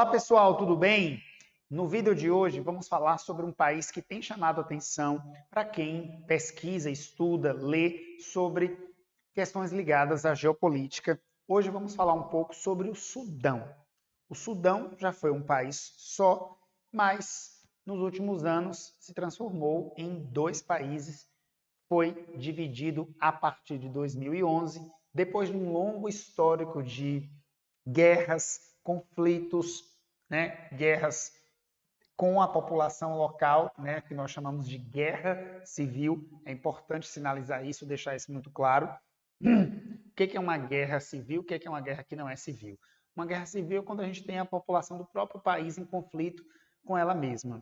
Olá pessoal, tudo bem? No vídeo de hoje vamos falar sobre um país que tem chamado a atenção para quem pesquisa, estuda, lê sobre questões ligadas à geopolítica. Hoje vamos falar um pouco sobre o Sudão. O Sudão já foi um país só, mas nos últimos anos se transformou em dois países. Foi dividido a partir de 2011, depois de um longo histórico de guerras, conflitos, né, guerras com a população local, né, que nós chamamos de guerra civil. É importante sinalizar isso, deixar isso muito claro. O que é uma guerra civil? O que é uma guerra que não é civil? Uma guerra civil é quando a gente tem a população do próprio país em conflito com ela mesma.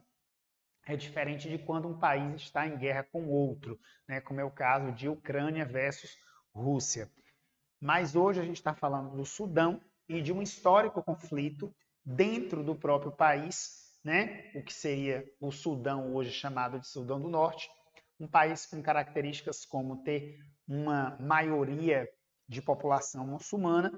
É diferente de quando um país está em guerra com outro, né, como é o caso de Ucrânia versus Rússia. Mas hoje a gente está falando do Sudão e de um histórico conflito dentro do próprio país, né? O que seria o Sudão, hoje chamado de Sudão do Norte, um país com características como ter uma maioria de população muçulmana,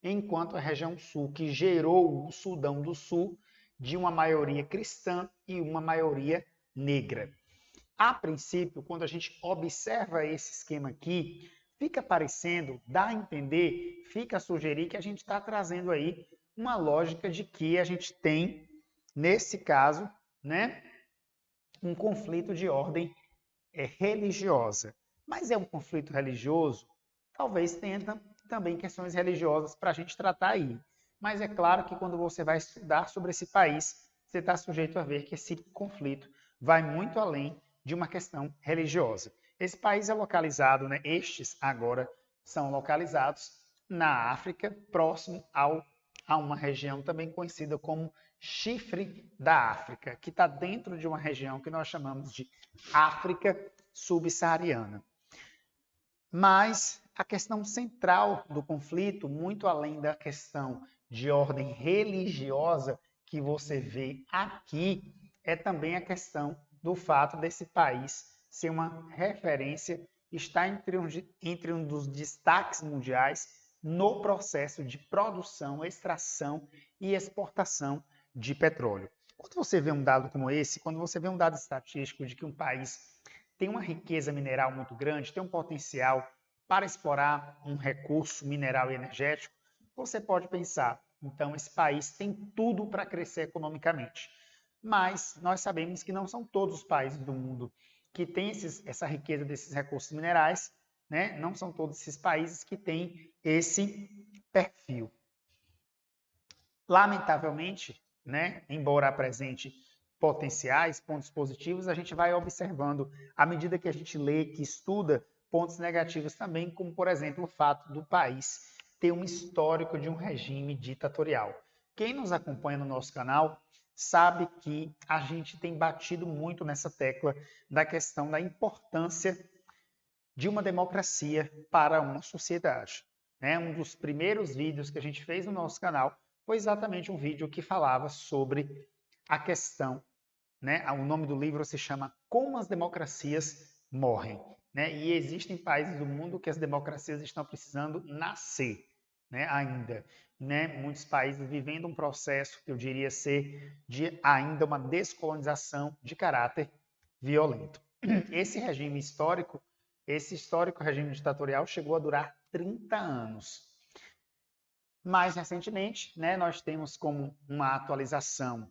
enquanto a região sul, que gerou o Sudão do Sul, de uma maioria cristã e uma maioria negra. A princípio, quando a gente observa esse esquema aqui, fica parecendo, dá a entender, fica a sugerir que a gente está trazendo aí uma lógica de que a gente tem, nesse caso, né, um conflito de ordem religiosa. Mas é um conflito religioso? Talvez tenha também questões religiosas para a gente tratar aí. Mas é claro que quando você vai estudar sobre esse país, você está sujeito a ver que esse conflito vai muito além de uma questão religiosa. Esse país é localizado, né, estes agora são localizados na África, próximo a uma região também conhecida como Chifre da África, que está dentro de uma região que nós chamamos de África subsaariana. Mas a questão central do conflito, muito além da questão de ordem religiosa que você vê aqui, é também a questão do fato desse país ser uma referência, está entre um dos destaques mundiais no processo de produção, extração e exportação de petróleo. Quando você vê um dado como esse, quando você vê um dado estatístico de que um país tem uma riqueza mineral muito grande, tem um potencial para explorar um recurso mineral e energético, você pode pensar, então esse país tem tudo para crescer economicamente. Mas nós sabemos que não são todos os países do mundo que têm essa riqueza desses recursos minerais, né? Não são todos esses países que têm esse perfil. Lamentavelmente, né, embora apresente potenciais, pontos positivos, a gente vai observando, à medida que a gente lê, que estuda, pontos negativos também, como, por exemplo, o fato do país ter um histórico de um regime ditatorial. Quem nos acompanha no nosso canal sabe que a gente tem batido muito nessa tecla da questão da importância de uma democracia para uma sociedade. Né? Um dos primeiros vídeos que a gente fez no nosso canal foi exatamente um vídeo que falava sobre a questão, né? O nome do livro se chama Como as Democracias Morrem. Né? E existem países do mundo que as democracias estão precisando nascer, né? Ainda. Né? Muitos países vivendo um processo que eu diria ser de ainda uma descolonização de caráter violento. Esse regime histórico, esse histórico regime ditatorial chegou a durar 30 anos. Mais recentemente, né, nós temos como uma atualização,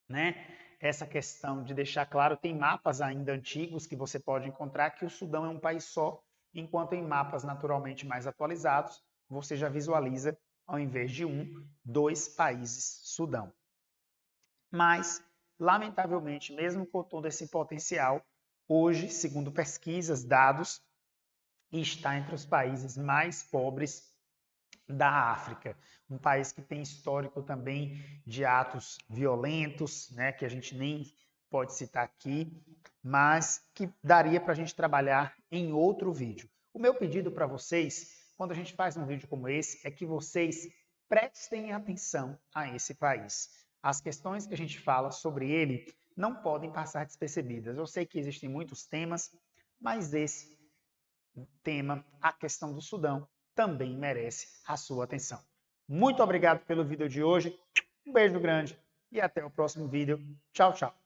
né, essa questão de deixar claro, tem mapas ainda antigos que você pode encontrar que o Sudão é um país só, enquanto em mapas naturalmente mais atualizados, você já visualiza, ao invés de um, dois países Sudão. Mas, lamentavelmente, mesmo com todo esse potencial, hoje, segundo pesquisas, dados, está entre os países mais pobres da África, um país que tem histórico também de atos violentos, né, que a gente nem pode citar aqui, mas que daria para a gente trabalhar em outro vídeo. O meu pedido para vocês, quando a gente faz um vídeo como esse, é que vocês prestem atenção a esse país. As questões que a gente fala sobre ele não podem passar despercebidas. Eu sei que existem muitos temas, mas esse tema, a questão do Sudão, também merece a sua atenção. Muito obrigado pelo vídeo de hoje. Um beijo grande e até o próximo vídeo. Tchau, tchau.